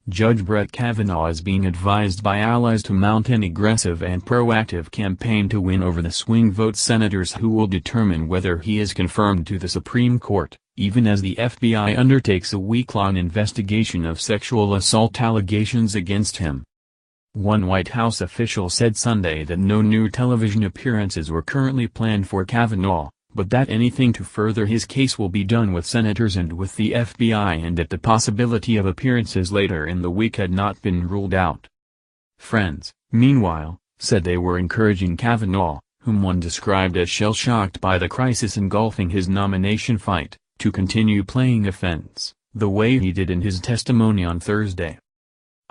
Judge Brett Kavanaugh is being advised by allies to mount an aggressive and proactive campaign to win over the swing vote senators who will determine whether he is confirmed to the Supreme Court, even as the FBI undertakes a week-long investigation of sexual assault allegations against him. One White House official said Sunday that no new television appearances were currently planned for Kavanaugh, but that anything to further his case will be done with senators and with the FBI, and that the possibility of appearances later in the week had not been ruled out. Friends, meanwhile, said they were encouraging Kavanaugh, whom one described as shell-shocked by the crisis engulfing his nomination fight, to continue playing offense, the way he did in his testimony on Thursday.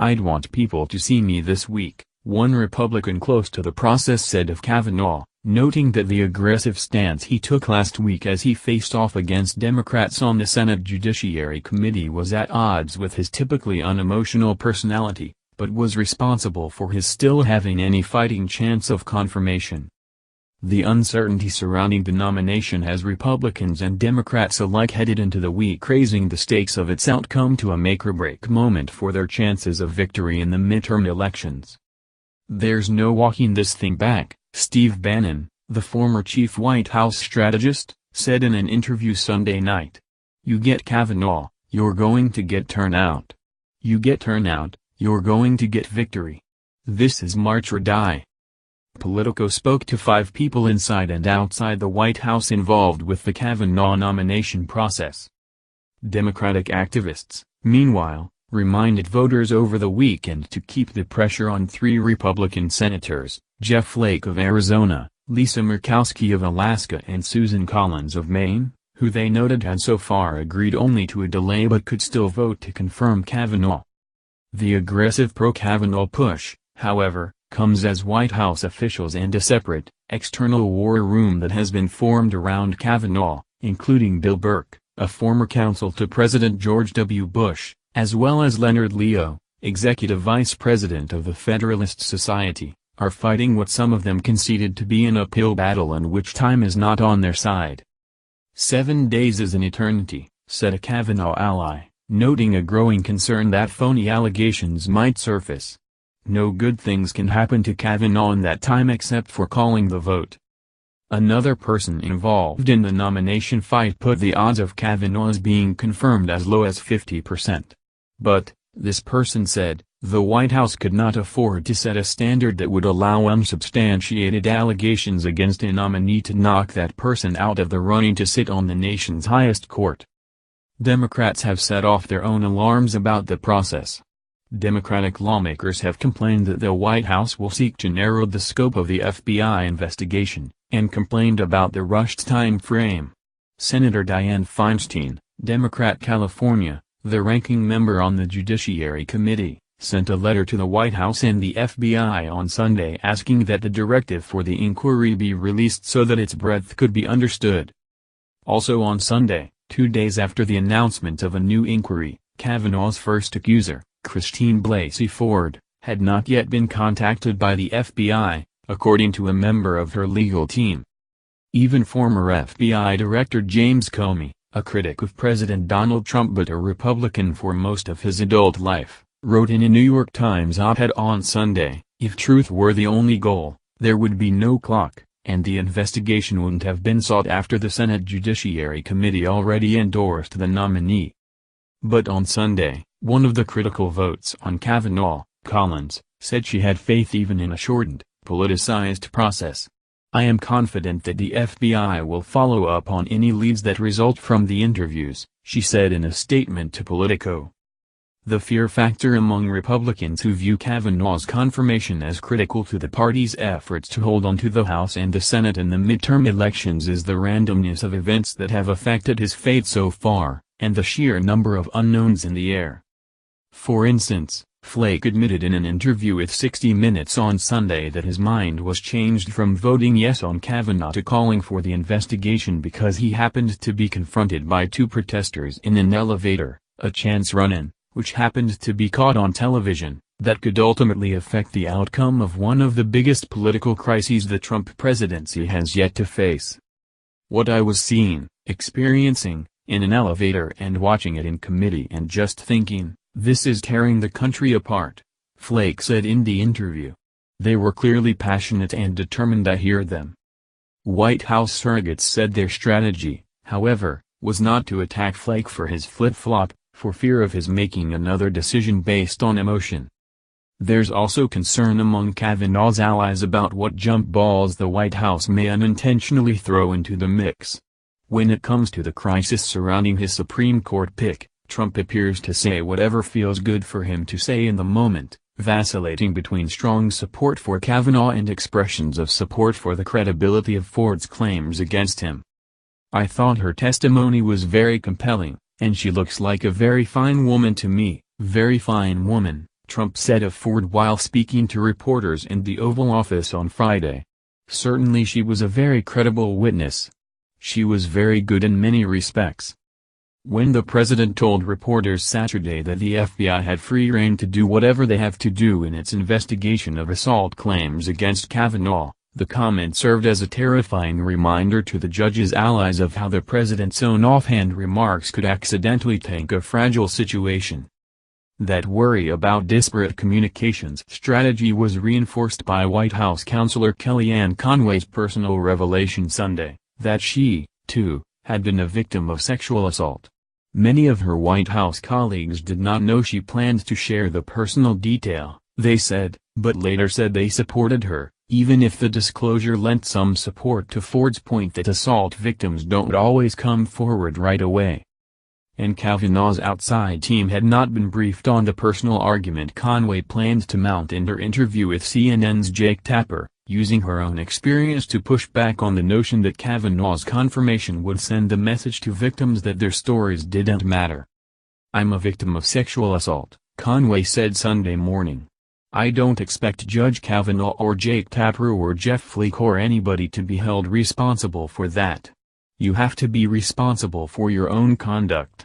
"I'd want people to see me this week," one Republican close to the process said of Kavanaugh, noting that the aggressive stance he took last week as he faced off against Democrats on the Senate Judiciary Committee was at odds with his typically unemotional personality, but was responsible for his still having any fighting chance of confirmation. The uncertainty surrounding the nomination has Republicans and Democrats alike headed into the week raising the stakes of its outcome to a make-or-break moment for their chances of victory in the midterm elections. "There's no walking this thing back," Steve Bannon, the former chief White House strategist, said in an interview Sunday night. "You get Kavanaugh, you're going to get turnout. You get turnout, you're going to get victory. This is march or die." Politico spoke to 5 people inside and outside the White House involved with the Kavanaugh nomination process. Democratic activists, meanwhile, reminded voters over the weekend to keep the pressure on 3 Republican senators, Jeff Flake of Arizona, Lisa Murkowski of Alaska and Susan Collins of Maine, who they noted had so far agreed only to a delay but could still vote to confirm Kavanaugh. The aggressive pro-Kavanaugh push, however, comes as White House officials and a separate, external war room that has been formed around Kavanaugh, including Bill Burke, a former counsel to President George W. Bush, as well as Leonard Leo, executive vice president of the Federalist Society, are fighting what some of them conceded to be an uphill battle in which time is not on their side. 7 days is an eternity, said a Kavanaugh ally, noting a growing concern that phony allegations might surface. No good things can happen to Kavanaugh in that time except for calling the vote. Another person involved in the nomination fight put the odds of Kavanaugh's being confirmed as low as 50%. But, this person said, the White House could not afford to set a standard that would allow unsubstantiated allegations against a nominee to knock that person out of the running to sit on the nation's highest court. Democrats have set off their own alarms about the process. Democratic lawmakers have complained that the White House will seek to narrow the scope of the FBI investigation, and complained about the rushed time frame. Senator Dianne Feinstein, Democrat California, the ranking member on the Judiciary Committee, sent a letter to the White House and the FBI on Sunday asking that the directive for the inquiry be released so that its breadth could be understood. Also on Sunday, 2 days after the announcement of a new inquiry, Kavanaugh's first accuser, Christine Blasey Ford, had not yet been contacted by the FBI, according to a member of her legal team. Even former FBI Director James Comey, a critic of President Donald Trump but a Republican for most of his adult life, wrote in a New York Times op-ed on Sunday, "If truth were the only goal, there would be no clock, and the investigation wouldn't have been sought after the Senate Judiciary Committee already endorsed the nominee." But on Sunday, one of the critical votes on Kavanaugh, Collins, said she had faith even in a shortened, politicized process. "I am confident that the FBI will follow up on any leads that result from the interviews," she said in a statement to Politico. The fear factor among Republicans who view Kavanaugh's confirmation as critical to the party's efforts to hold on to the House and the Senate in the midterm elections is the randomness of events that have affected his fate so far, and the sheer number of unknowns in the air. For instance, Flake admitted in an interview with 60 Minutes on Sunday that his mind was changed from voting yes on Kavanaugh to calling for the investigation because he happened to be confronted by 2 protesters in an elevator, a chance run-in, which happened to be caught on television, that could ultimately affect the outcome of one of the biggest political crises the Trump presidency has yet to face. "What I was seeing, experiencing, in an elevator and watching it in committee and just thinking, "This is tearing the country apart," Flake said in the interview. "They were clearly passionate and determined. I hear them." White House surrogates said their strategy, however, was not to attack Flake for his flip-flop, for fear of his making another decision based on emotion. There's also concern among Kavanaugh's allies about what jump balls the White House may unintentionally throw into the mix. When it comes to the crisis surrounding his Supreme Court pick, Trump appears to say whatever feels good for him to say in the moment, vacillating between strong support for Kavanaugh and expressions of support for the credibility of Ford's claims against him. "I thought her testimony was very compelling, and she looks like a very fine woman to me, very fine woman," Trump said of Ford while speaking to reporters in the Oval Office on Friday. "Certainly she was a very credible witness. She was very good in many respects." When the president told reporters Saturday that the FBI had free rein to do whatever they have to do in its investigation of assault claims against Kavanaugh, the comment served as a terrifying reminder to the judge's allies of how the president's own offhand remarks could accidentally tank a fragile situation. That worry about disparate communications strategy was reinforced by White House counselor Kellyanne Conway's personal revelation Sunday, that she, too, had been a victim of sexual assault. Many of her White House colleagues did not know she planned to share the personal detail, they said, but later said they supported her, even if the disclosure lent some support to Ford's point that assault victims don't always come forward right away. And Kavanaugh's outside team had not been briefed on the personal argument Conway planned to mount in her interview with CNN's Jake Tapper, using her own experience to push back on the notion that Kavanaugh's confirmation would send a message to victims that their stories didn't matter. "I'm a victim of sexual assault," Conway said Sunday morning. "I don't expect Judge Kavanaugh or Jake Tapper or Jeff Flake or anybody to be held responsible for that. You have to be responsible for your own conduct."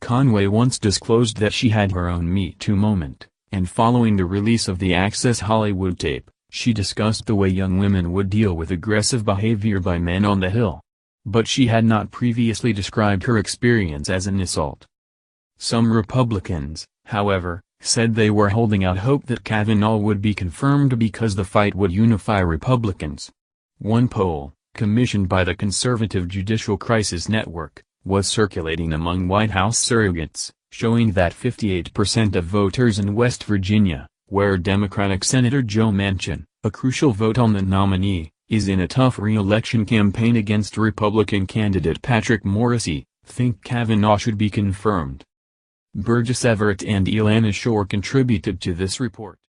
Conway once disclosed that she had her own Me Too moment, and following the release of the Access Hollywood tape, she discussed the way young women would deal with aggressive behavior by men on the Hill. But she had not previously described her experience as an assault. Some Republicans, however, said they were holding out hope that Kavanaugh would be confirmed because the fight would unify Republicans. One poll, commissioned by the Conservative Judicial Crisis Network, was circulating among White House surrogates, showing that 58% of voters in West Virginia, where Democratic Senator Joe Manchin, a crucial vote on the nominee, is in a tough re-election campaign against Republican candidate Patrick Morrisey, think Kavanaugh should be confirmed. Burgess Everett and Ilana Shore contributed to this report.